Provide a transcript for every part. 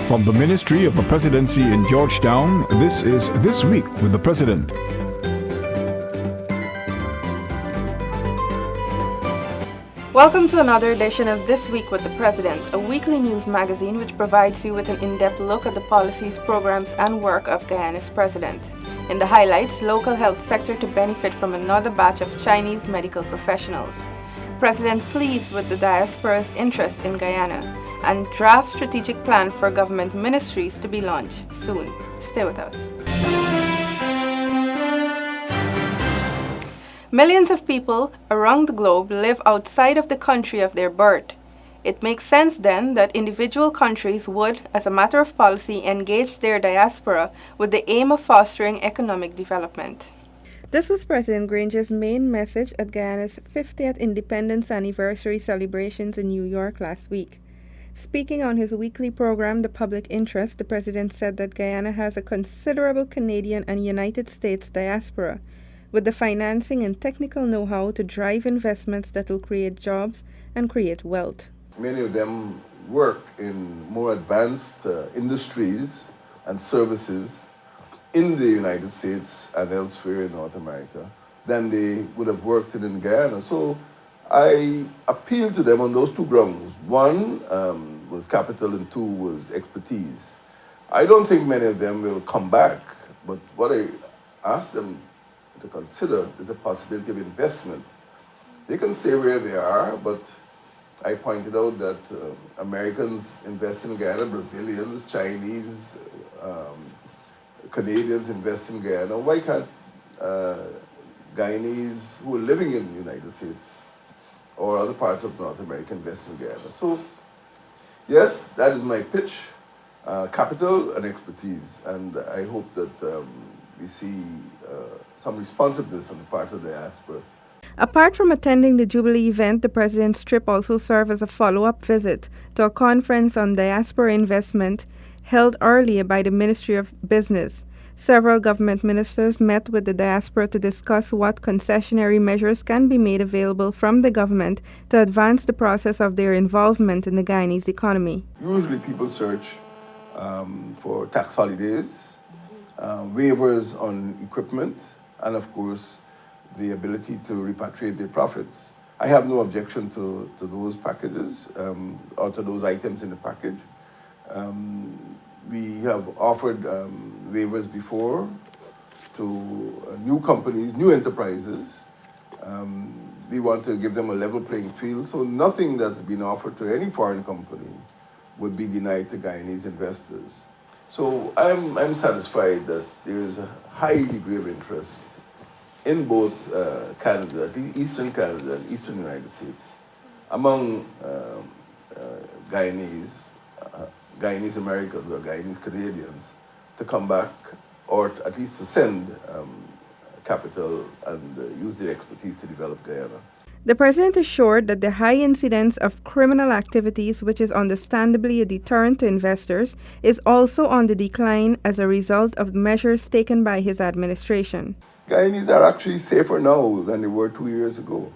From the Ministry of the Presidency in Georgetown, this is This Week with the President. Welcome to another edition of This Week with the President, a weekly news magazine which provides you with an in-depth look at the policies, programs, and work of Guyana's president. In the highlights, local health sector to benefit from another batch of Chinese medical professionals. President pleased with the diaspora's interest in Guyana, and draft strategic plan for government ministries to be launched soon. Stay with us. Millions of people around the globe live outside of the country of their birth. It makes sense then that individual countries would, as a matter of policy, engage their diaspora with the aim of fostering economic development. This was President Granger's main message at Guyana's 50th Independence Anniversary celebrations in New York last week. Speaking on his weekly program, The Public Interest, the President said that Guyana has a considerable Canadian and United States diaspora, with the financing and technical know-how to drive investments that will create jobs and create wealth. Many of them work in more advanced industries and services in the United States and elsewhere in North America than they would have worked in Guyana. So I appealed to them on those two grounds. One was capital and two was expertise. I don't think many of them will come back, but what I asked them to consider is the possibility of investment. They can stay where they are, but I pointed out that Americans invest in Guyana, Brazilians, Chinese, Canadians invest in Guyana. Why can't Guyanese who are living in the United States or other parts of North America invest in Guyana? So, yes, that is my pitch, capital and expertise. And I hope that we see some responsiveness on the part of the diaspora. Apart from attending the Jubilee event, the President's trip also served as a follow-up visit to a conference on diaspora investment held earlier by the Ministry of Business. Several government ministers met with the diaspora to discuss what concessionary measures can be made available from the government to advance the process of their involvement in the Guyanese economy. Usually people search for tax holidays, waivers on equipment, and of course, the ability to repatriate their profits. I have no objection to those packages or to those items in the package. We have offered waivers before to new companies, new enterprises. We want to give them a level playing field, so nothing that's been offered to any foreign company would be denied to Guyanese investors. So I'm satisfied that there is a high degree of interest in both Canada, Eastern Canada and Eastern United States, among Guyanese Americans or Guyanese Canadians to come back or at least to send capital and use their expertise to develop Guyana. The President assured that the high incidence of criminal activities, which is understandably a deterrent to investors, is also on the decline as a result of measures taken by his administration. Guyanese are actually safer now than they were 2 years ago.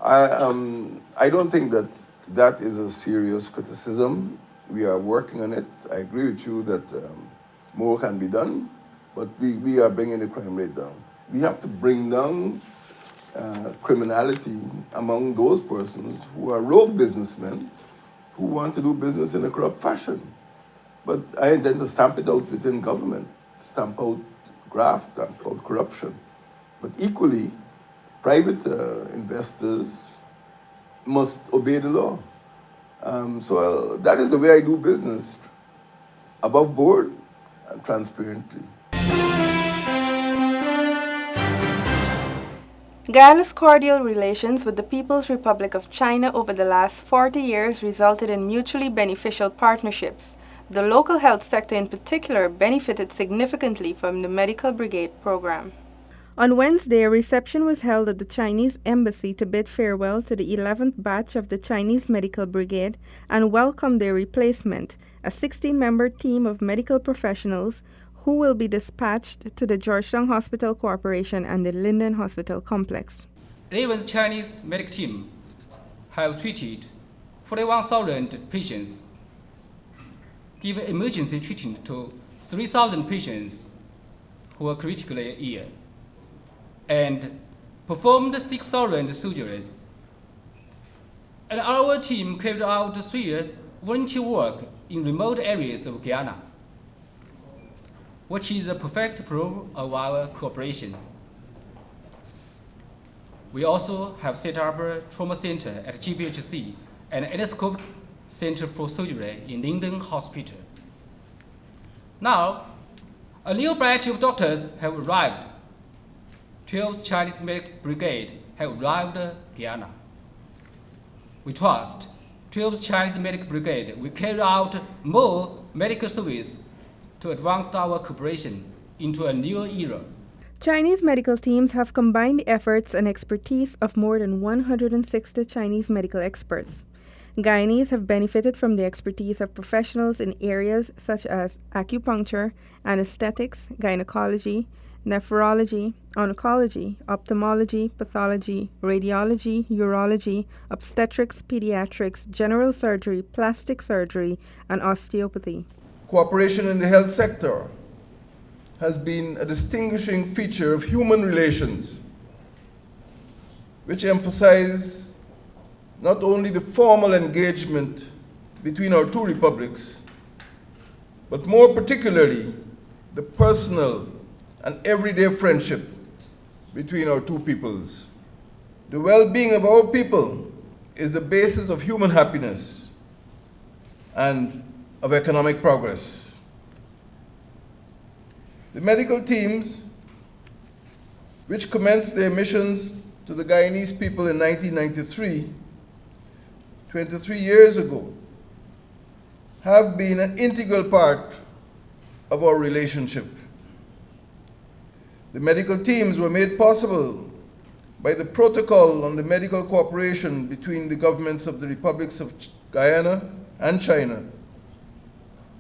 I don't think that is a serious criticism. We are working on it. I agree with you that more can be done, but we are bringing the crime rate down. We have to bring down criminality among those persons who are rogue businessmen who want to do business in a corrupt fashion. But I intend to stamp it out within government, stamp out graft, stamp out corruption. But equally, private investors must obey the law. So that is the way I do business, above board and transparently. Guyana's cordial relations with the People's Republic of China over the last 40 years resulted in mutually beneficial partnerships. The local health sector in particular benefited significantly from the Medical Brigade program. On Wednesday, a reception was held at the Chinese embassy to bid farewell to the 11th batch of the Chinese Medical Brigade and welcome their replacement, a 16-member team of medical professionals who will be dispatched to the Georgetown Hospital Corporation and the Linden Hospital Complex. Raven's Chinese medical team have treated 41,000 patients give emergency treatment to 3,000 patients who were critically ill, and performed 6,000 surgeries. And our team carried out 3 volunteer work in remote areas of Guyana, which is a perfect proof of our cooperation. We also have set up a trauma center at GPHC and endoscopic center for surgery in Linden Hospital. Now, a new batch of doctors have arrived. 12th Chinese Medical Brigade have arrived in Guyana. We trust 12th Chinese Medical Brigade will carry out more medical service to advance our cooperation into a new era. Chinese medical teams have combined the efforts and expertise of more than 160 Chinese medical experts. Guyanese have benefited from the expertise of professionals in areas such as acupuncture, anesthetics, gynecology, nephrology, oncology, ophthalmology, pathology, radiology, urology, obstetrics, pediatrics, general surgery, plastic surgery, and osteopathy. Cooperation in the health sector has been a distinguishing feature of human relations, which emphasize not only the formal engagement between our two republics, but more particularly the personal and everyday friendship between our two peoples. The well-being of our people is the basis of human happiness and of economic progress. The medical teams, which commenced their missions to the Guyanese people in 1993, 23 years ago, have been an integral part of our relationship. The medical teams were made possible by the Protocol on the Medical Cooperation between the governments of the Republics of Guyana and China,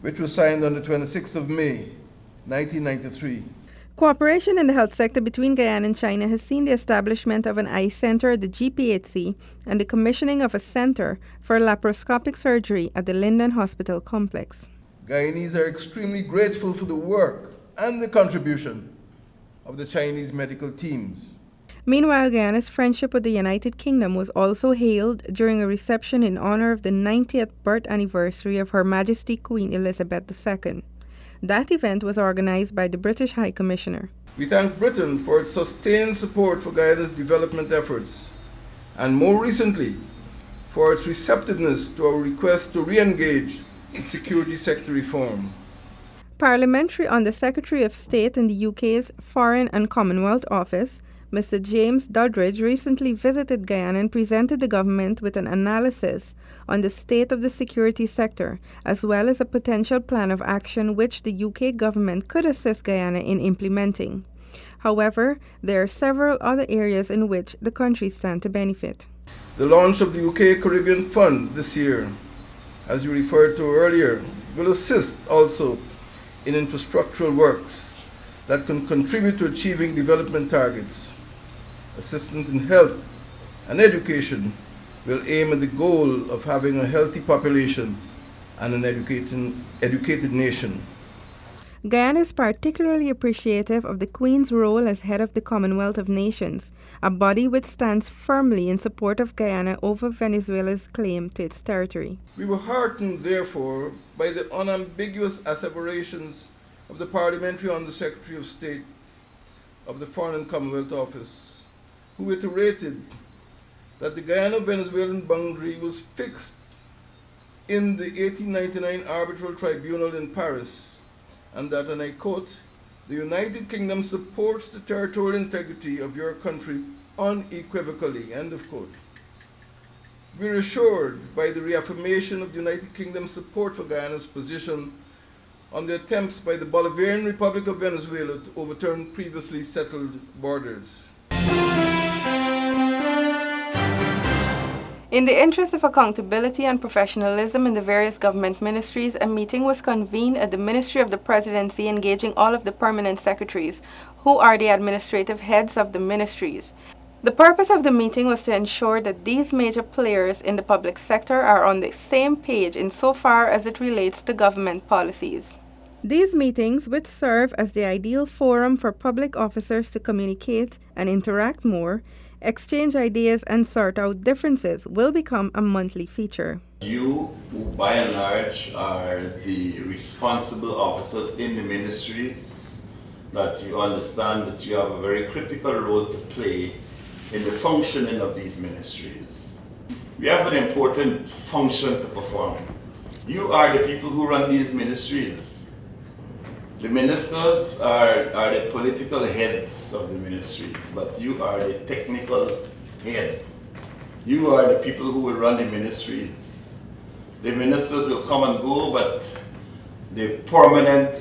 which was signed on the 26th of May, 1993. Cooperation in the health sector between Guyana and China has seen the establishment of an eye center at the GPHC and the commissioning of a center for laparoscopic surgery at the Linden Hospital complex. Guyanese are extremely grateful for the work and the contribution of the Chinese medical teams. Meanwhile, Guyana's friendship with the United Kingdom was also hailed during a reception in honor of the 90th birth anniversary of Her Majesty Queen Elizabeth II. That event was organized by the British High Commissioner. We thank Britain for its sustained support for Guyana's development efforts, and more recently, for its receptiveness to our request to re-engage in security sector reform. Parliamentary Under Secretary of State in the UK's Foreign and Commonwealth Office, Mr. James Doddridge, recently visited Guyana and presented the government with an analysis on the state of the security sector, as well as a potential plan of action which the UK government could assist Guyana in implementing. However, there are several other areas in which the country stand to benefit. The launch of the UK Caribbean Fund this year, as you referred to earlier, will assist also in infrastructural works that can contribute to achieving development targets. Assistance in health and education will aim at the goal of having a healthy population and an educated nation. Guyana is particularly appreciative of the Queen's role as head of the Commonwealth of Nations, a body which stands firmly in support of Guyana over Venezuela's claim to its territory. We were heartened, therefore, by the unambiguous asseverations of the Parliamentary Under Secretary of State of the Foreign and Commonwealth Office, who iterated that the Guyana-Venezuelan boundary was fixed in the 1899 Arbitral Tribunal in Paris, and that, and I quote, "The United Kingdom supports the territorial integrity of your country unequivocally," end of quote. We are assured by the reaffirmation of the United Kingdom's support for Guyana's position on the attempts by the Bolivarian Republic of Venezuela to overturn previously settled borders. In the interest of accountability and professionalism in the various government ministries, a meeting was convened at the Ministry of the Presidency engaging all of the permanent secretaries, who are the administrative heads of the ministries. The purpose of the meeting was to ensure that these major players in the public sector are on the same page insofar as it relates to government policies. These meetings, which serve as the ideal forum for public officers to communicate and interact more, exchange ideas and sort out differences, will become a monthly feature. You, who by and large are the responsible officers in the ministries, that you understand that you have a very critical role to play in the functioning of these ministries. We have an important function to perform. You are the people who run these ministries. The ministers are the political heads of the ministries, but you are the technical head. You are the people who will run the ministries. The ministers will come and go, but the permanent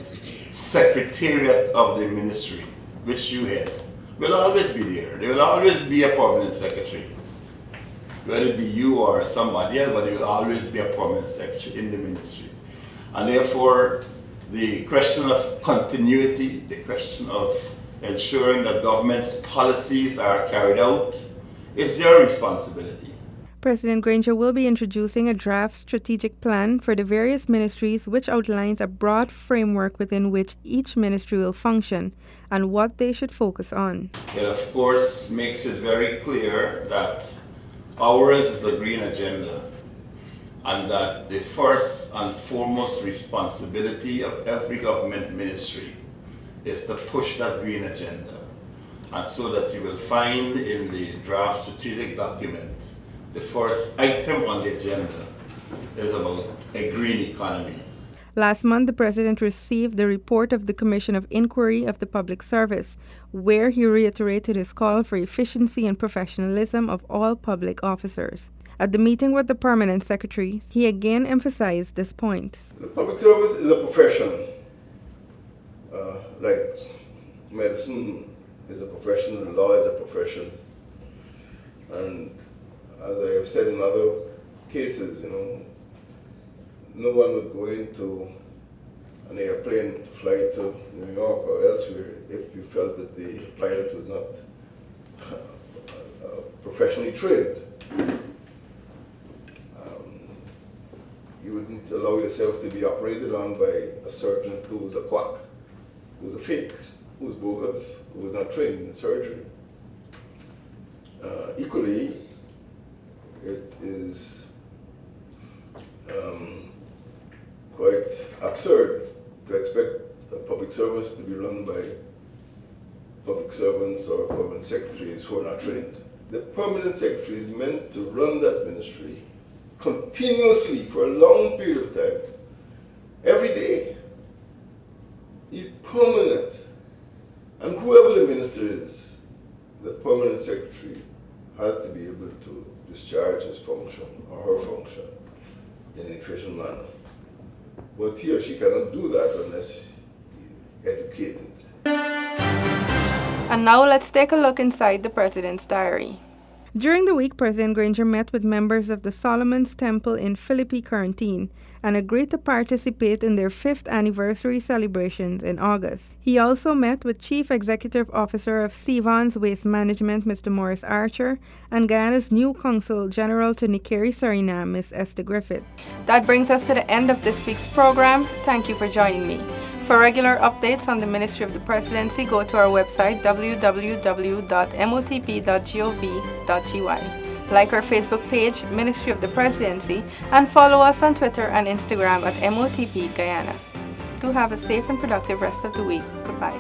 secretariat of the ministry, which you head, will always be there. There will always be a permanent secretary. Whether it be you or somebody else, but there will always be a permanent secretary in the ministry. And therefore, the question of continuity, the question of ensuring that government's policies are carried out, is your responsibility. President Granger will be introducing a draft strategic plan for the various ministries, which outlines a broad framework within which each ministry will function and what they should focus on. It of course makes it very clear that ours is a green agenda, and that the first and foremost responsibility of every government ministry is to push that green agenda. And so that you will find in the draft strategic document, the first item on the agenda is about a green economy. Last month, the President received the report of the Commission of Inquiry of the Public Service, where he reiterated his call for efficiency and professionalism of all public officers. At the meeting with the Permanent Secretary, he again emphasized this point. The public service is a profession. Like medicine is a profession, the law is a profession. And as I have said in other cases, no one would go into an airplane to fly to New York or elsewhere if you felt that the pilot was not professionally trained. You wouldn't allow yourself to be operated on by a surgeon who was a quack, who was a fake, who was bogus, who was not trained in surgery. Equally, it is quite absurd to expect a public service to be run by public servants or permanent secretaries who are not trained. The permanent secretary is meant to run that ministry continuously for a long period of time, every day. He's permanent. And whoever the minister is, the permanent secretary has to be able to discharge his function or her function in an efficient manner. But he or she cannot do that unless he's educated. And now let's take a look inside the President's diary. During the week, President Granger met with members of the Solomon's Temple in Philippi Quarantine and agreed to participate in their 5th anniversary celebrations in August. He also met with Chief Executive Officer of Sevon's Waste Management, Mr. Morris Archer, and Guyana's new Consul General to Nikeri, Suriname, Ms. Esther Griffith. That brings us to the end of this week's program. Thank you for joining me. For regular updates on the Ministry of the Presidency, go to our website www.motp.gov.gy. Like our Facebook page, Ministry of the Presidency, and follow us on Twitter and Instagram at MOTP Guyana. Do have a safe and productive rest of the week. Goodbye.